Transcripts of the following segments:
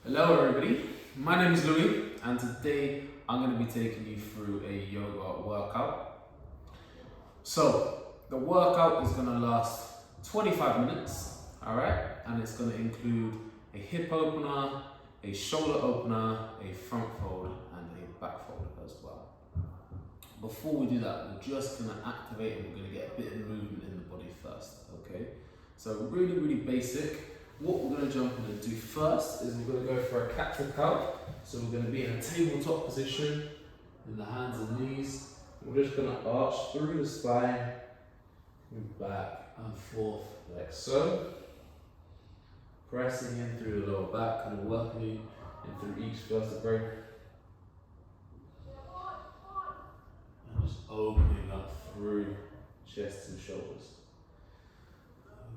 Hello everybody, my name is Louis and today I'm going to be taking you through a yoga workout. So the workout is going to last 25 minutes, alright, and it's going to include a hip opener, a shoulder opener, a front fold and a back fold as well. Before we do that, we're just going to activate and we're going to get a bit of movement in the body first, okay? So really basic. What we're going to jump in and do first is we're going to go for a cat to cow. So we're going to be in a tabletop position in the hands and knees. We're just going to arch through the spine, move back and forth like so. Pressing in through the lower back and working in through each vertebrae. And just opening up through chest and shoulders.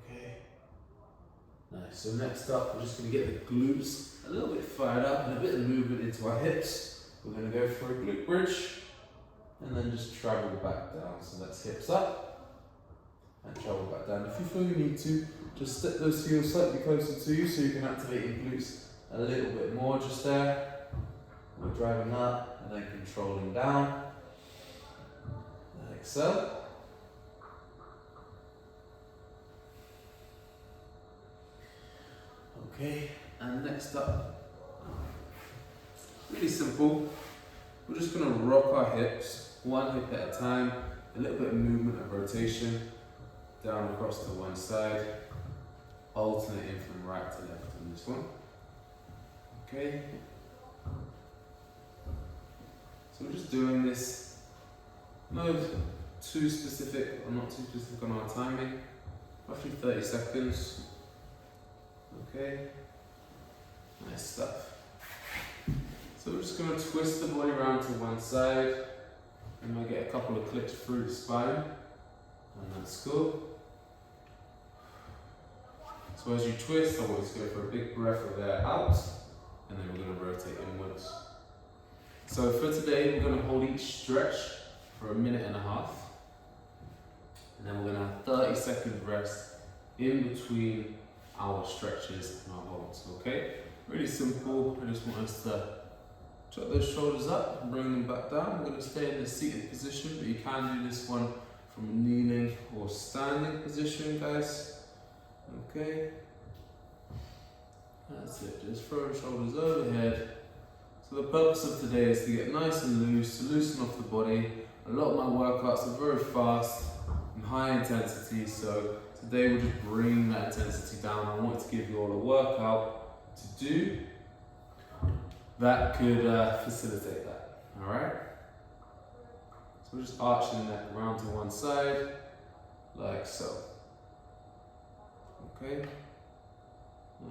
Okay. Nice, so next up we're just going to get the glutes a little bit fired up and a bit of movement into our hips. We're going to go for a glute bridge and then just travel back down. So that's hips up and travel back down. If you feel you need to, just step those heels slightly closer to you so you can activate your glutes a little bit more just there. We're driving up and then controlling down, like so. Okay, and next up, really simple. We're just going to rock our hips, one hip at a time, a little bit of movement and rotation, down across to one side, alternating from right to left on this one. Okay. So we're just doing this, not too specific or not too specific on our timing, roughly 30 seconds. Okay, nice stuff. So we're just going to twist the body around to one side and we'll get a couple of clicks through the spine, and that's cool. So as you twist, always go for a big breath of air out and then we're going to rotate inwards. So for today we're going to hold each stretch for 1.5 minutes and then we're going to have 30 seconds rest in between our stretches and our holds, okay? Really simple. I just want us to drop those shoulders up and bring them back down. We're going to stay in the seated position, but you can do this one from a kneeling or standing position, guys. Okay? That's it. Just throw the shoulders overhead. So the purpose of today is to get nice and loose, to loosen off the body. A lot of my workouts are very fast and high intensity, so today we'll just bring that intensity down. I wanted to give you all a workout to do that could facilitate that, alright? So we're just arching the neck around to one side, like so. Okay?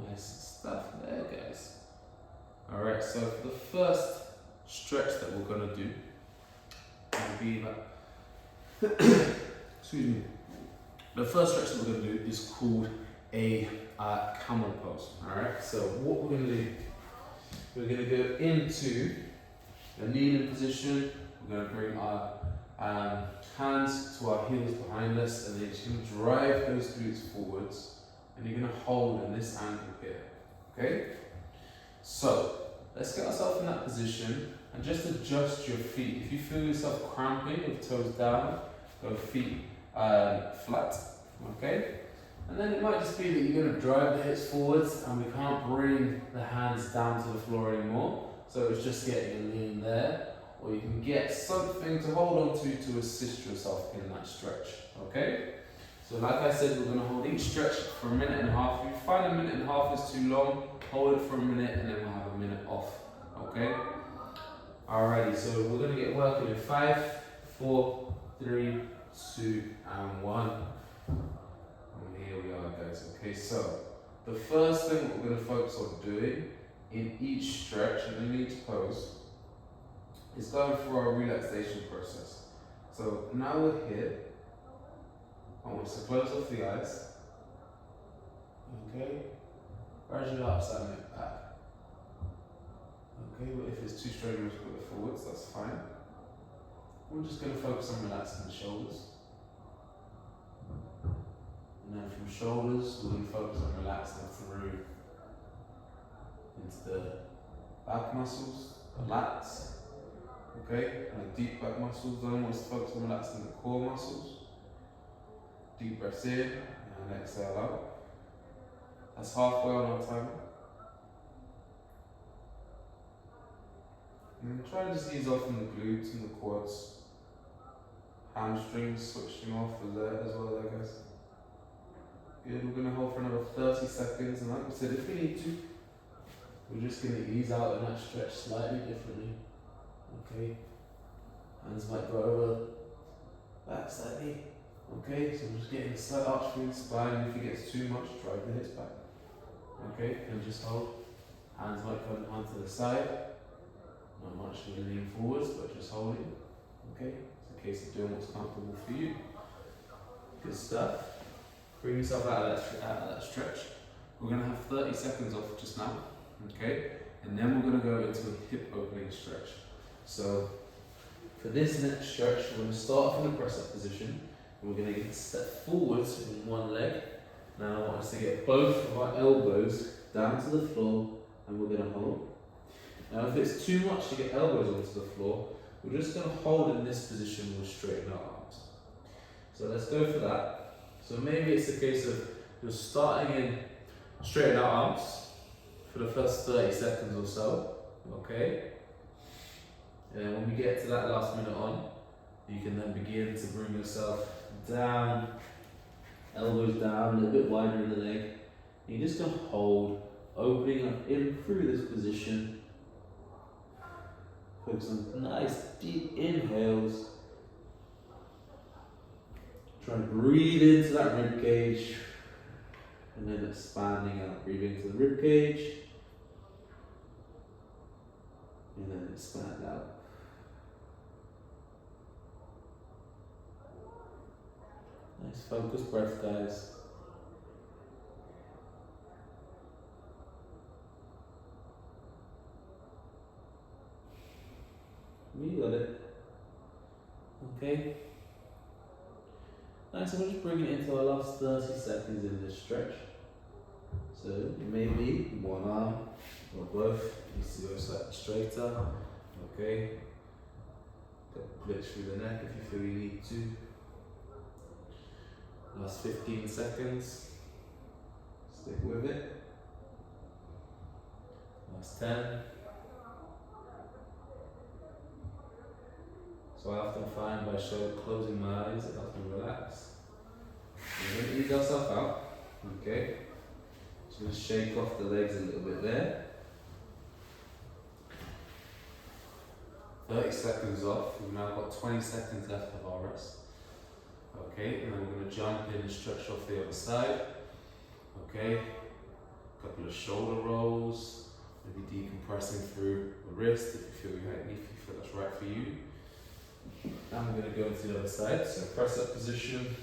Nice stuff there, guys. Alright, so for the first stretch that we're going to do, will be excuse me. The first stretch that we're going to do is called a camel pose, alright? So what we're going to do, we're going to go into a kneeling position. We're going to bring our hands to our heels behind us and then you're just going to drive those glutes forwards and you're going to hold in this angle here, okay? So let's get ourselves in that position and just adjust your feet. If you feel yourself cramping with toes down, go feet flat, okay? And then it might just be that you're going to drive the hips forwards and we can't bring the hands down to the floor anymore. So it's just getting a lean there, or you can get something to hold on to assist yourself in that stretch, okay? So like I said, we're going to hold each stretch for 1.5 minutes. If you find 1.5 minutes is too long, hold it for a minute and then we'll have a minute off, okay? Alrighty, so we're going to get working in 5, 4, 3, 2, and 1. And here we are, guys. Okay, so the first thing we're going to focus on doing in each stretch and in each pose is going through our relaxation process. So now we're here. I want us to close off the eyes. Okay, gradually upside and it back. Okay, but if it's too strenuous, put it forwards, that's fine. We're just going to focus on relaxing the shoulders. And then from shoulders, we're going to focus on relaxing through into the back muscles, the lats, okay, and the deep back muscles. Don't want to focus on relaxing the core muscles. Deep breaths in and exhale out. That's halfway on our timer. And try to just ease off in the glutes and the quads. Hamstrings switching off as well, I guess. Good, we're going to hold for another 30 seconds, and like we said, if we need to, we're just going to ease out in that stretch slightly differently. Okay, hands might go over back slightly. Okay, so we're just getting a slight arch through the spine, and if it gets too much, drive the hips back. Okay, and just hold. Hands might come onto the side. Not much to lean forwards, but just holding. Okay, it's a case of doing what's comfortable for you. Good stuff. Bring yourself out of that stretch. We're going to have 30 seconds off just now. Okay, and then we're going to go into a hip opening stretch. So for this next stretch, we're going to start off in the press up position. We're going to step forwards in one leg. Now I want us to get both of our elbows down to the floor, and we're going to hold. Now if it's too much to get elbows onto the floor, we're just going to hold in this position with straighten our arms. So let's go for that. So maybe it's a case of just starting in straighten our arms for the first 30 seconds or so, okay? And when we get to that last minute on, you can then begin to bring yourself down, elbows down, a little bit wider in the leg. And you're just going to hold, opening up in through this position. Focus on nice deep inhales. Try and breathe into that rib cage, and then expanding out. Breathe into the rib cage, and then expand out. Nice focused breath, guys. You got it. Okay. Nice, so we're just bringing it into our last 30 seconds in this stretch. So maybe one arm or both needs to go slightly straighter. Okay. Glitch through the neck if you feel you need to. Last 15 seconds. Stick with it. Last 10. So I often find by closing my eyes, it helps me relax. We're going to ease ourselves out. Okay. So just shake off the legs a little bit there. 30 seconds off. We've now got 20 seconds left of our rest. Okay, and then we're going to jump in and stretch off the other side. Okay, a couple of shoulder rolls, maybe decompressing through the wrist if you feel that's right for you. And we're going to go into the other side. So press up position,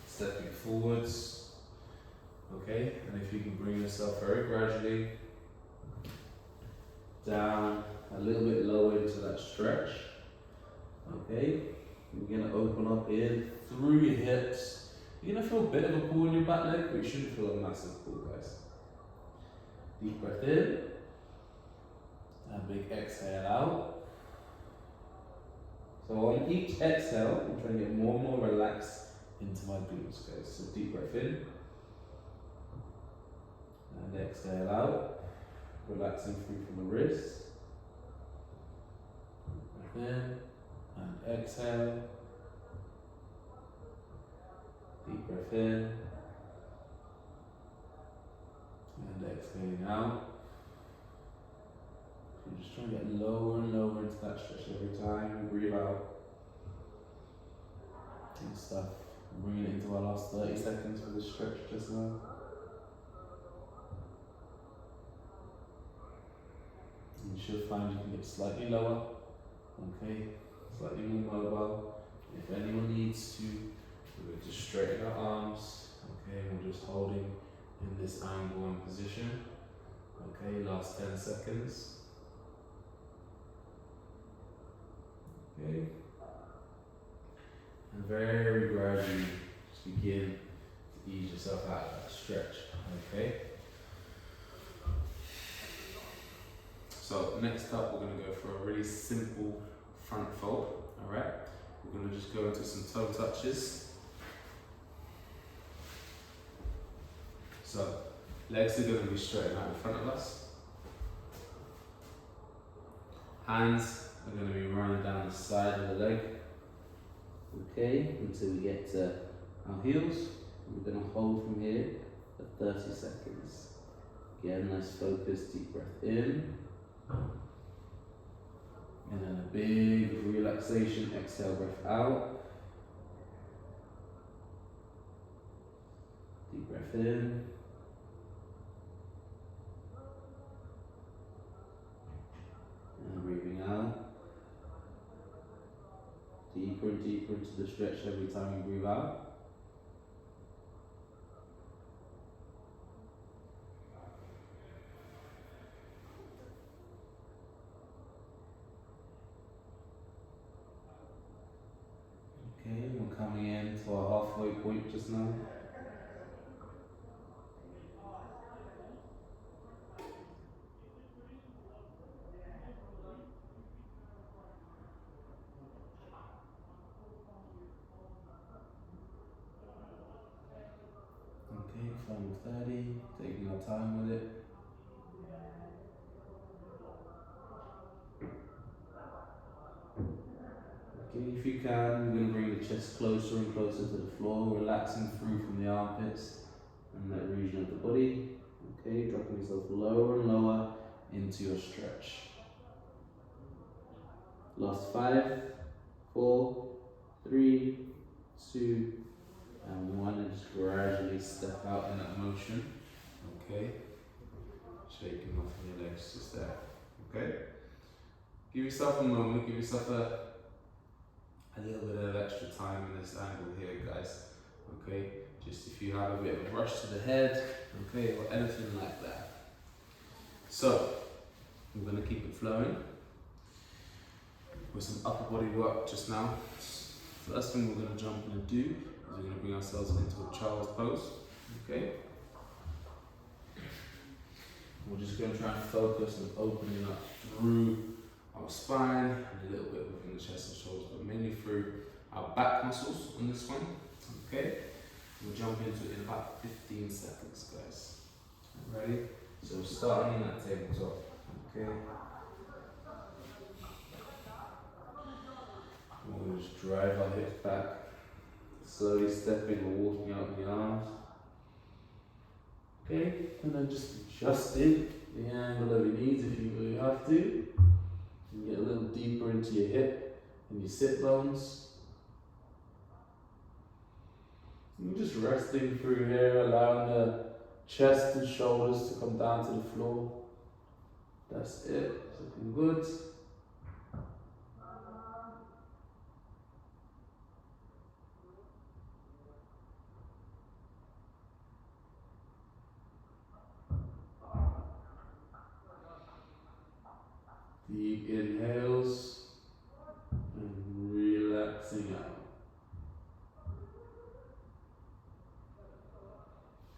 stepping forwards. Okay, and if you can bring yourself very gradually down a little bit lower into that stretch. Okay, we're going to open up in through your hips. You're going to feel a bit of a pull in your back leg, but you shouldn't feel a massive pull, guys. Deep breath in, and big exhale out. So on each exhale, I'm trying to get more and more relaxed into my glutes, guys. So deep breath in, and exhale out, relaxing through from the wrist. Breath in, and exhale. Deep breath in, and exhaling out. So you're just trying to get lower and lower into that stretch every time you breathe out. Good stuff. Bringing it into our last 30 seconds for this stretch just now. You should find you can get slightly lower, okay, slightly more mobile. If anyone needs to, we're just straighten our arms, okay, we're just holding in this angle and position. Okay, last 10 seconds. Okay. And very gradually just begin to ease yourself out of that stretch. Okay. next up, we're going to go for a really simple front fold. All right, we're going to just go into some toe touches. So legs are going to be straight out in front of us. Hands are going to be running down the side of the leg. Okay, until we get to our heels. We're going to hold from here for 30 seconds. Again, nice focus, deep breath in. And then a big relaxation, exhale, breath out. Deep breath in. And breathing out. Deeper and deeper into the stretch every time you breathe out. Okay, we're coming in to our halfway point just now. Okay, final 30, taking our time with it. Okay, if you can, we're going to bring the chest closer and closer to the floor, relaxing through from the armpits and that region of the body. Okay, dropping yourself lower and lower into your stretch. Last 5, 4, 3, 2, and 1, and just gradually step out in that motion. Okay, shaking off your legs just there. Okay, give yourself a moment, give yourself a little bit of extra time in this angle here, guys. Okay, just if you have a bit of a rush to the head, okay, or anything like that. So, I'm going to keep it flowing with some upper body work just now. First thing we're going to jump in and do is we're going to bring ourselves into a child's pose. Okay, we're just going to try and focus on opening up through our spine and a little bit within the chest and shoulders, but mainly through our back muscles on this one. Okay, we'll jump into it in about 15 seconds, guys. Ready? So starting in that tabletop. Okay. We'll just drive our hips back, slowly stepping or walking out the arms. Okay, and then just adjusting the angle of your knees if you really have to. You get a little deeper into your hip and your sit bones. You're just resting through here, allowing the chest and shoulders to come down to the floor. That's it. It's looking good. Deep inhales and relaxing out.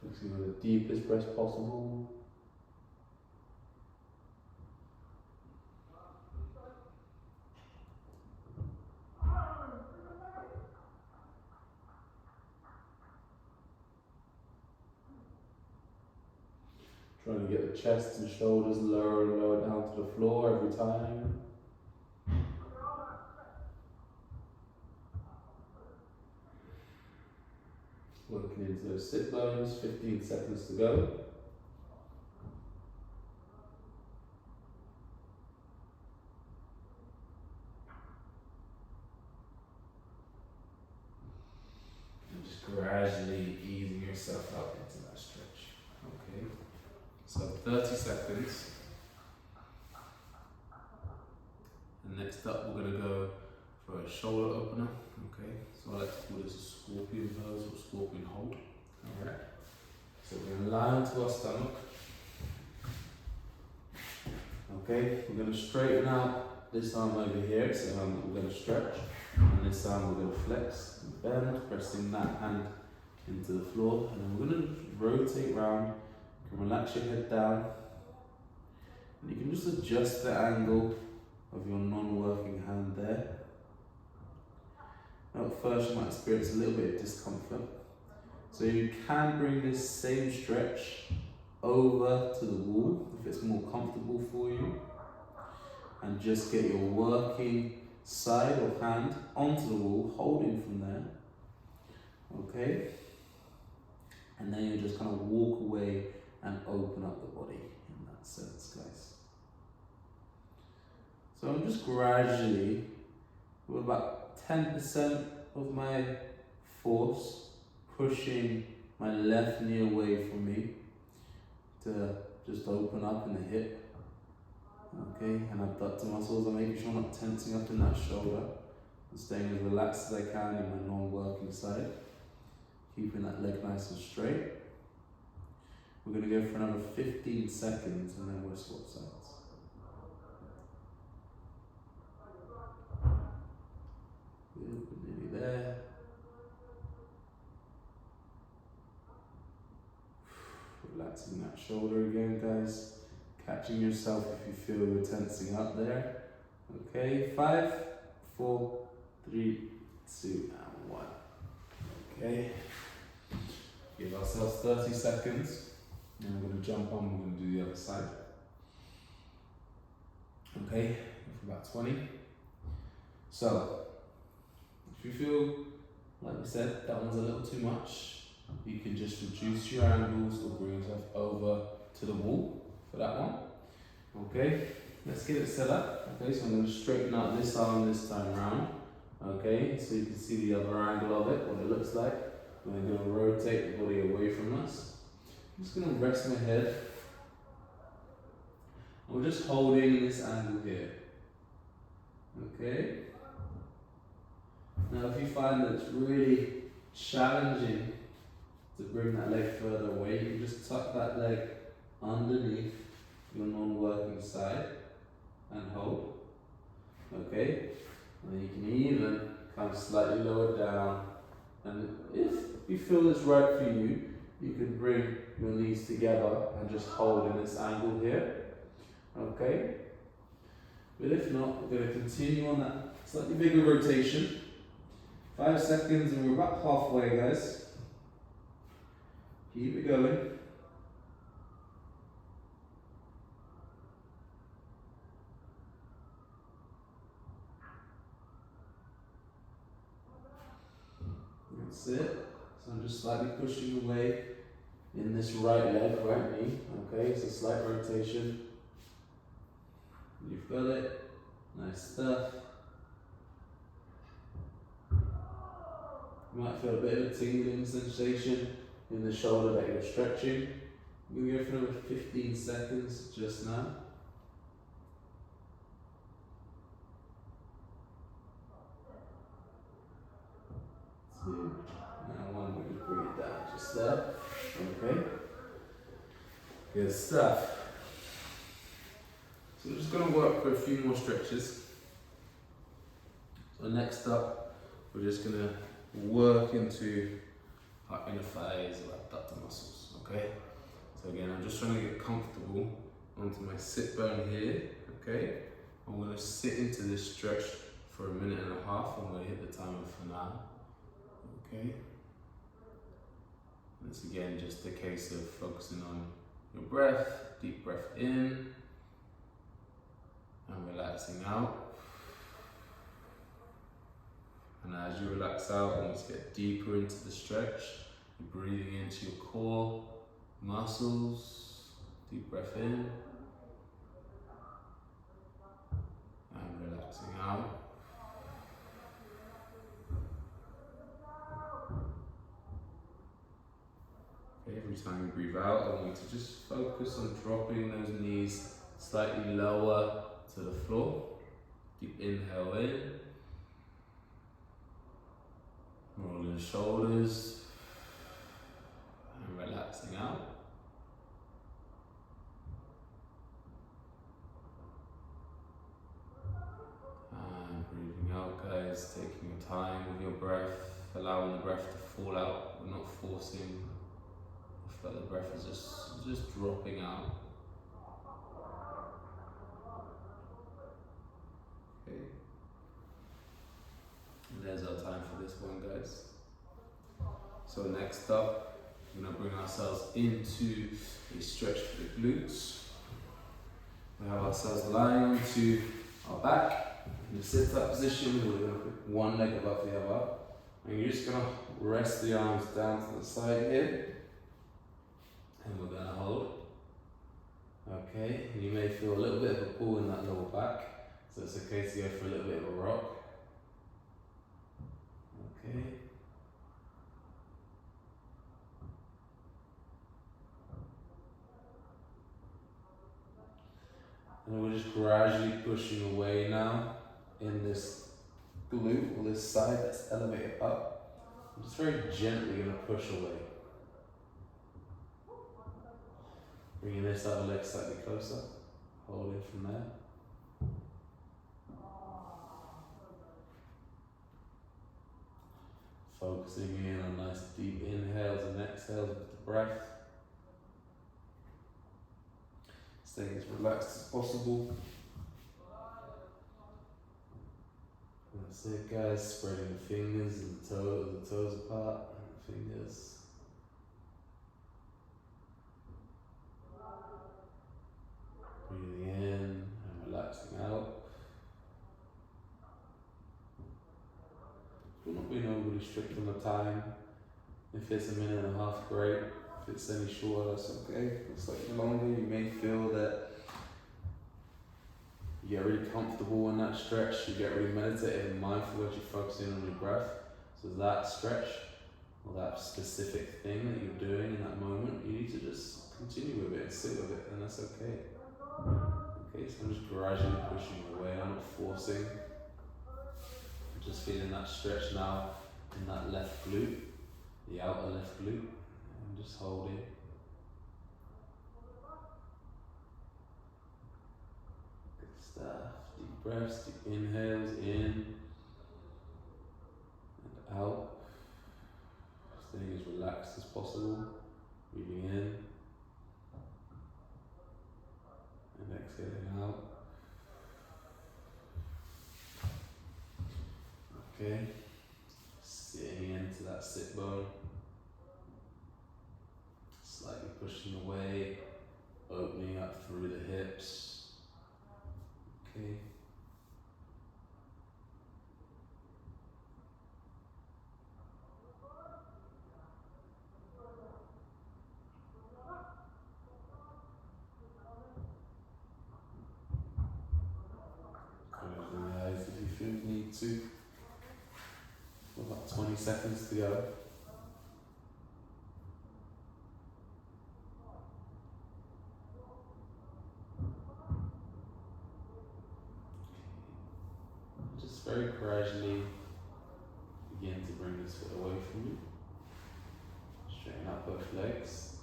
Focusing on the deepest breath possible. Trying to get the chest and shoulders lower and lower down to the floor every time. Working into those sit bones, 15 seconds to go. And just gradually easing yourself out into that stretch. Okay, so 30 seconds. And next up we're going to go for a shoulder opener. Okay, so I like to call this a scorpion pose or scorpion hold. Alright, so we're going to lie onto our stomach. Okay, we're going to straighten out this arm over here, it's the arm that we're going to stretch, and this arm we're going to flex and bend, pressing that hand into the floor, and then we're going to rotate round. You can relax your head down, And you can just adjust the angle of your non-working hand there. Now at first you might experience a little bit of discomfort. So you can bring this same stretch over to the wall if it's more comfortable for you. And just get your working side or hand onto the wall, holding from there. Okay? And then you just kind of walk away and open up the body in that sense, guys. So I'm just gradually, with about 10% of my force, pushing my left knee away from me to just open up in the hip. Okay, and abductor muscles, I'm making sure I'm not tensing up in that shoulder. I'm staying as relaxed as I can in my non-working side. Keeping that leg nice and straight. We're going to go for another 15 seconds and then we'll swap sides. Good, we're nearly there. Relaxing that shoulder again, guys. Catching yourself if you feel you're tensing up there. Okay, 5, 4, 3, 2, and 1. Okay. Give ourselves 30 seconds. And we're going to jump on, we're going to do the other side. Okay, for about 20. So, if you feel, like we said, that one's a little too much, you can just reduce your angles or bring yourself over to the wall for that one. Okay, let's get it set up. Okay, so I'm going to straighten out this arm this time round. Okay, so you can see the other angle of it, what it looks like. I'm going to rotate the body away from us. I'm just going to rest my head. And we're just holding this angle here. Okay. Now if you find that it's really challenging to bring that leg further away, you can just tuck that leg underneath your non-working side and hold. Okay. And then you can even come slightly lower down. And if you feel it's right for you, you can bring your knees together and just hold in this angle here. Okay? But if not, we're going to continue on that slightly bigger rotation. 5 seconds and we're about halfway, guys. Keep it going. That's it. So I'm just slightly pushing away in this right leg, right knee. Okay, it's a slight rotation. You've got it. Nice stuff. You might feel a bit of a tingling sensation in the shoulder that you're stretching. We're going to go for another 15 seconds just now. 2, and 1. We just bring it down just there. Okay. Good stuff. So we're just going to work for a few more stretches. So next up, we're just going to work into our inner thighs or abductor muscles, okay? So again, I'm just trying to get comfortable onto my sit bone here, okay? I'm going to sit into this stretch for 1.5 minutes. I'm going to hit the timer for now, okay? And it's again just a case of focusing on your breath, deep breath in, and relaxing out. And as you relax out, almost get deeper into the stretch. You're breathing into your core muscles. Deep breath in. And relaxing out. Okay, every time you breathe out, I want you to just focus on dropping those knees slightly lower to the floor. Deep inhale in. Rolling shoulders and relaxing out. And breathing out, guys, taking your time with your breath, allowing the breath to fall out. We're not forcing, but the breath is just dropping out. There's our time for this one, guys. So next up, we're gonna bring ourselves into a stretch for the glutes. We have ourselves lying onto our back in the sit-up position. We're gonna put one leg above the other. And you're just gonna rest the arms down to the side here. And we're gonna hold. Okay, you may feel a little bit of a pull in that lower back. So it's okay to go for a little bit of a rock. Okay. And we're just gradually pushing away now in this glute or this side that's elevated up. I'm just very gently going to push away. Bringing this other leg slightly closer, holding from there. Focusing in on nice deep inhales and exhales with the breath. Staying as relaxed as possible. That's it, guys. Spreading the fingers and the toes apart. And the fingers. Breathing in and relaxing out. We're not being overly strict on the time. If it's a minute and a half, great. If it's any shorter, that's okay. If it's slightly longer, you may feel that you get really comfortable in that stretch, you get really meditative and mindful as you focus in on your breath. So that stretch, or that specific thing that you're doing in that moment, you need to just continue with it and sit with it, and that's okay. Okay, so I'm just gradually pushing away, I'm not forcing. I'm just feeling that stretch now in that left glute, the outer left glute. I'm just holding. Good stuff. Deep breaths, deep inhales in and out. Staying as relaxed as possible. Breathing in and exhaling out. Okay. Sitting into that sit bone. Slightly pushing away, opening up through the hips. Okay. Closing the eyes if you feel you need to. About 20 seconds to go. Just very gradually begin to bring this foot away from you. Straighten out both legs.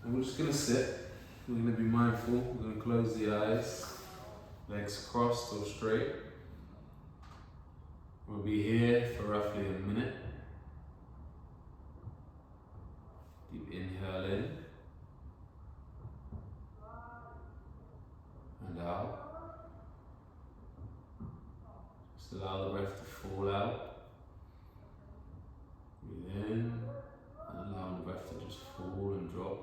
And we're just going to sit. We're going to be mindful. We're going to close the eyes. Legs crossed or straight. We'll be here for roughly a minute. Deep inhale in and out. Just allow the breath to fall out. Breathe in and allow the breath to just fall and drop.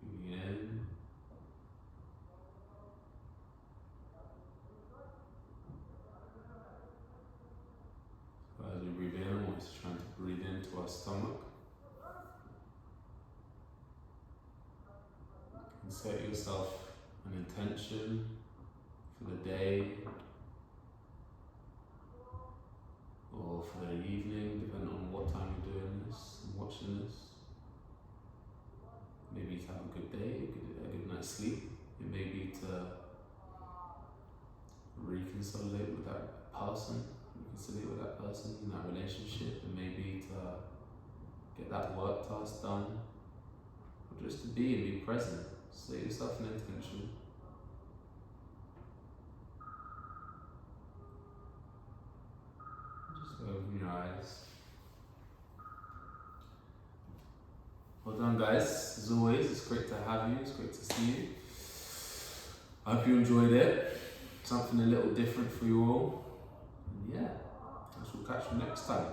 Breathing in. As we breathe in, we're just trying to breathe into our stomach. And set yourself an intention for the day or for the evening, depending on what time you're doing this and watching this. Maybe to have a good day, a good night's sleep. It may be to reconcile with that person. Reconcile with that person in that relationship, and maybe to get that work task done, or just to be and be present. Set yourself an intention. Just open your eyes. Well done, guys. As always, it's great to have you. It's great to see you. I hope you enjoyed it. Something a little different for you all. And yeah, I shall catch you next time.